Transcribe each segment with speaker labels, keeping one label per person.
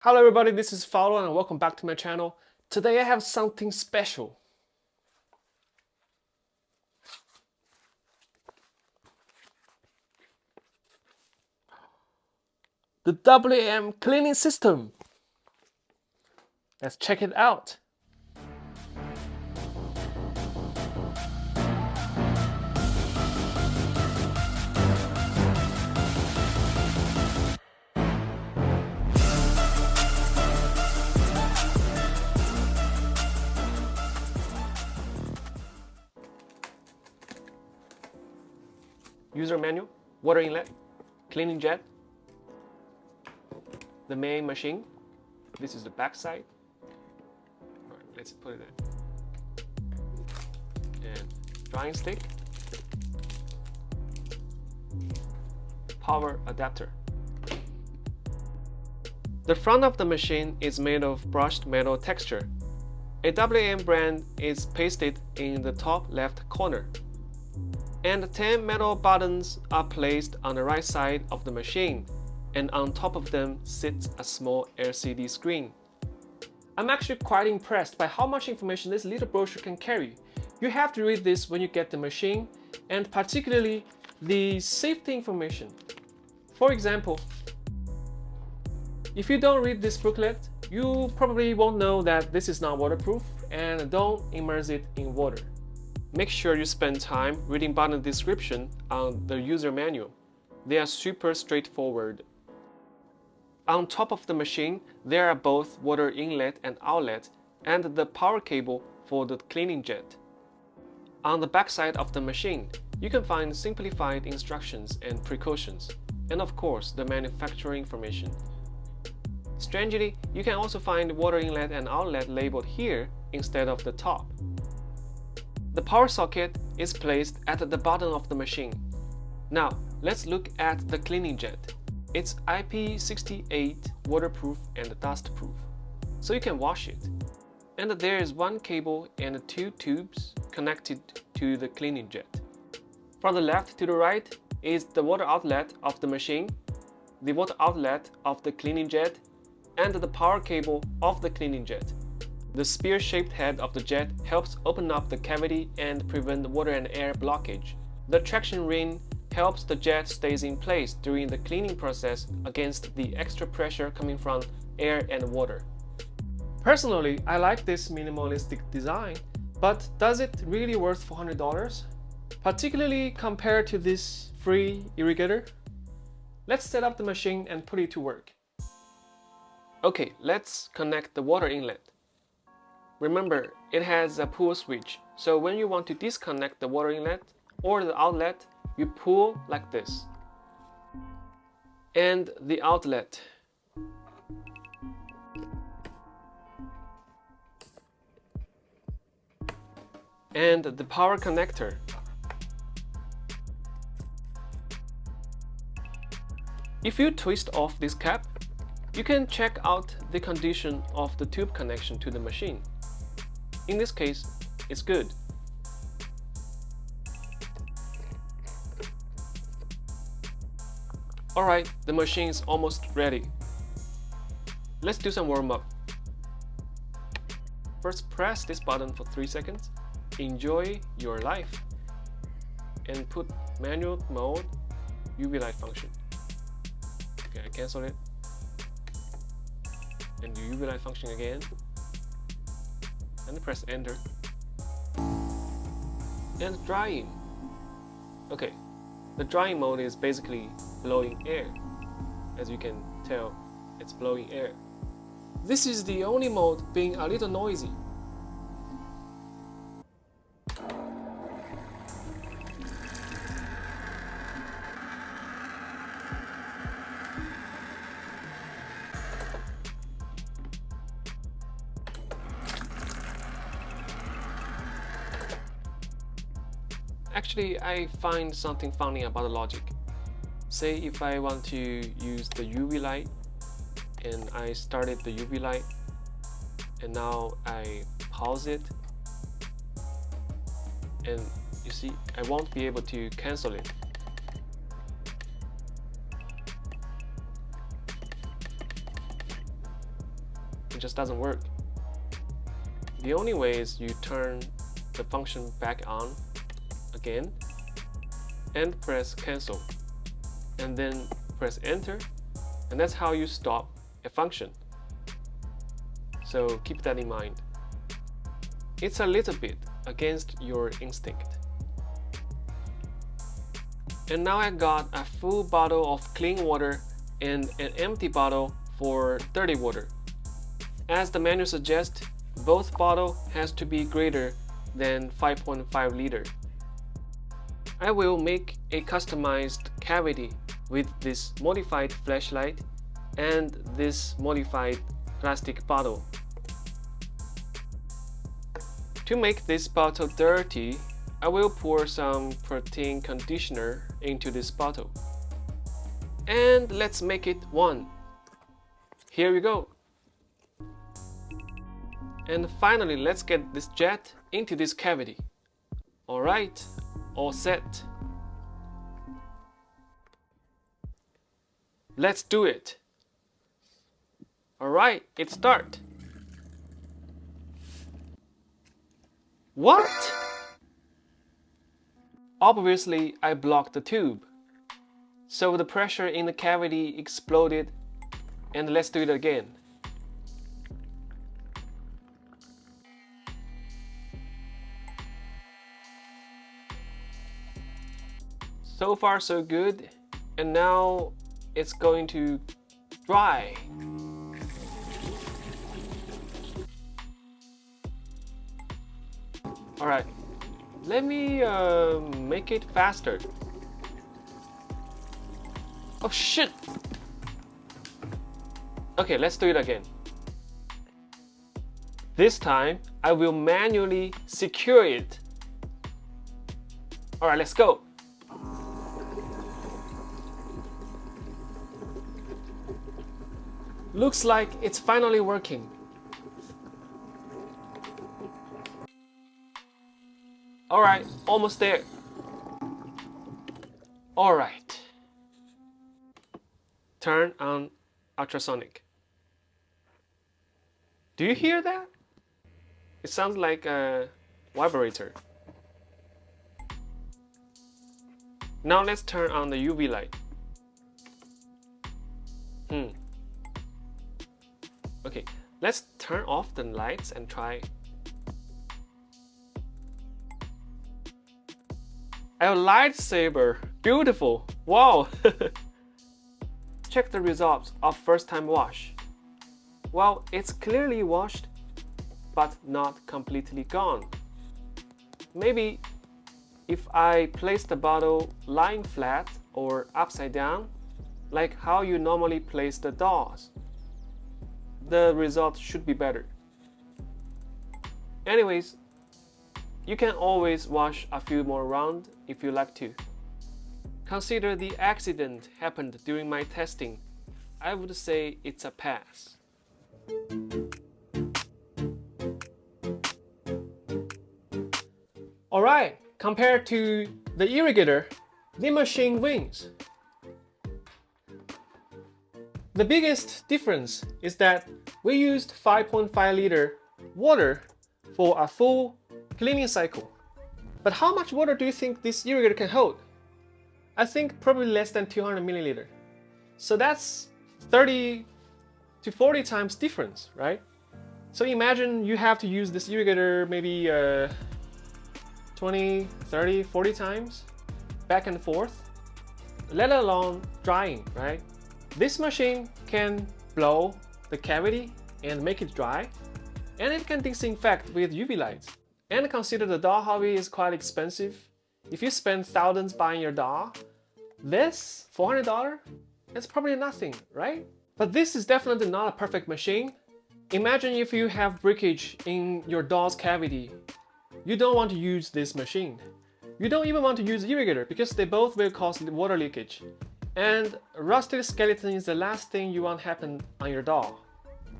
Speaker 1: Hello everybody, this is Follow and welcome back to my channel. Today I have something special. The WM cleaning system. Let's check it out. User manual, water inlet, cleaning jet, the main machine. This is the back side. All right, let's put it in. And drying stick, power adapter. The front of the machine is made of brushed metal texture. A WM brand is pasted in the top left corner, and 10 metal buttons are placed on the right side of the machine, and on top of them sits a small LCD screen. I'm actually quite impressed by how much information this little brochure can carry. You have to read this when you get the machine, and particularly the safety information. For example, if you don't read this booklet, you probably won't know that this is not waterproof, and don't immerse it in water. Make sure you spend time reading about the description on the user manual. They are super straightforward. On top of the machine, there are both water inlet and outlet and the power cable for the cleaning jet. On the back side of the machine, you can find simplified instructions and precautions, and of course the manufacturing information. Strangely, you can also find water inlet and outlet labeled here instead of the top. The power socket is placed at the bottom of the machine. Now, let's look at the cleaning jet. It's IP68 waterproof and dustproof, so you can wash it. And there is one cable and two tubes connected to the cleaning jet. From the left to the right is the water outlet of the machine, the water outlet of the cleaning jet, and the power cable of the cleaning jet. The spear-shaped head of the jet helps open up the cavity and prevent water and air blockage. The traction ring helps the jet stays in place during the cleaning process against the extra pressure coming from air and water. Personally, I like this minimalistic design, but does it really worth $400? Particularly compared to this free Irrigator? Let's set up the machine and put it to work. Okay, let's connect the water inlet. Remember, it has a pull switch, so when you want to disconnect the water inlet or the outlet, you pull like this. And the outlet. And the power connector. If you twist off this cap, you can check out the condition of the tube connection to the machine. In this case, it's good. Alright, the machine is almost ready. Let's do some warm-up. First, press this button for 3 seconds. Enjoy your life. And put manual mode, UV light function. Okay, I cancel it. And do UV light function again. And press enter. And drying. Okay, the drying mode is basically blowing air. As you can tell, it's blowing air. This is the only mode being a little noisy. Actually, I find something funny about the logic. Say if I want to use the UV light and I started the UV light and now I pause it, and you see I won't be able to cancel it. It just doesn't work. The only way is you turn the function back on again and press cancel, and then press enter, and that's how you stop a function. So keep that in mind. It's a little bit against your instinct. And now I got a full bottle of clean water and an empty bottle for dirty water. As the manual suggests, both bottles has to be greater than 5.5 liter. I will make a customized cavity with this modified flashlight and this modified plastic bottle. To make this bottle dirty, I will pour some protein conditioner into this bottle. And let's make it 1. Here we go. And finally, let's get this jet into this cavity. Alright, all set. Let's do it. Alright, it's start. What? Obviously, I blocked the tube. So the pressure in the cavity exploded, and let's do it again. So far so good, and now it's going to dry. Alright, let me make it faster. Oh shit! Okay, let's do it again. This time, I will manually secure it. Alright, let's go. Looks like it's finally working. Alright, almost there. Alright. Turn on ultrasonic. Do you hear that? It sounds like a vibrator. Now let's turn on the UV light. Okay, let's turn off the lights and try. A lightsaber! Beautiful! Wow! Check the results of first time wash. Well, it's clearly washed, but not completely gone. Maybe if I place the bottle lying flat or upside down, like how you normally place the dolls, the result should be better. Anyways, you can always wash a few more rounds if you like to. Consider the accident happened during my testing. I would say it's a pass. Alright, compared to the Irrigator, the machine wins. The biggest difference is that we used 5.5 liter water for a full cleaning cycle. But how much water do you think this Irrigator can hold? I think probably less than 200 milliliter. So that's 30 to 40 times difference, right? So imagine you have to use this Irrigator maybe 20, 30, 40 times back and forth, let alone drying, right? This machine can blow the cavity and make it dry, and it can disinfect with UV lights. And consider the doll hobby is quite expensive. If you spend thousands buying your doll, this $400, it's probably nothing, right? But this is definitely not a perfect machine. Imagine if you have breakage in your doll's cavity. You don't want to use this machine. You don't even want to use Irrigator because they both will cause water leakage. And rusted skeleton is the last thing you want happen on your doll.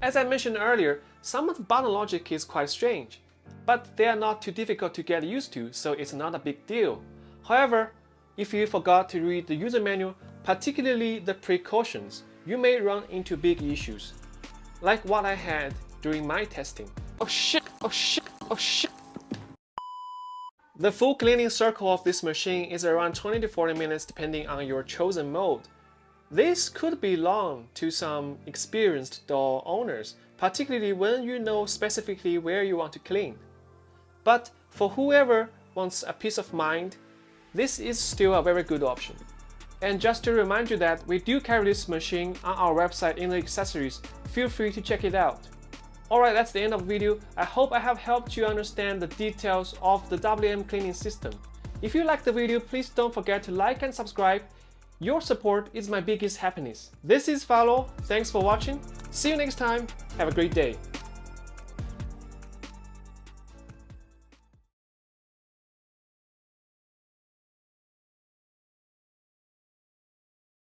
Speaker 1: As I mentioned earlier, some of the button logic is quite strange, but they are not too difficult to get used to, so it's not a big deal. However, if you forgot to read the user manual, particularly the precautions, you may run into big issues. like what I had during my testing. Oh shit, oh shit, oh shit. The full cleaning cycle of this machine is around 20 to 40 minutes depending on your chosen mode. This could be long to some experienced doll owners, particularly when you know specifically where you want to clean. But for whoever wants a peace of mind, this is still a very good option. And just to remind you that we do carry this machine on our website in the accessories, feel free to check it out. Alright, that's the end of the video. I hope I have helped you understand the details of the WM cleaning system. If you liked the video, please don't forget to like and subscribe. Your support is my biggest happiness. This is Follow. Thanks for watching. See you next time. Have a great day.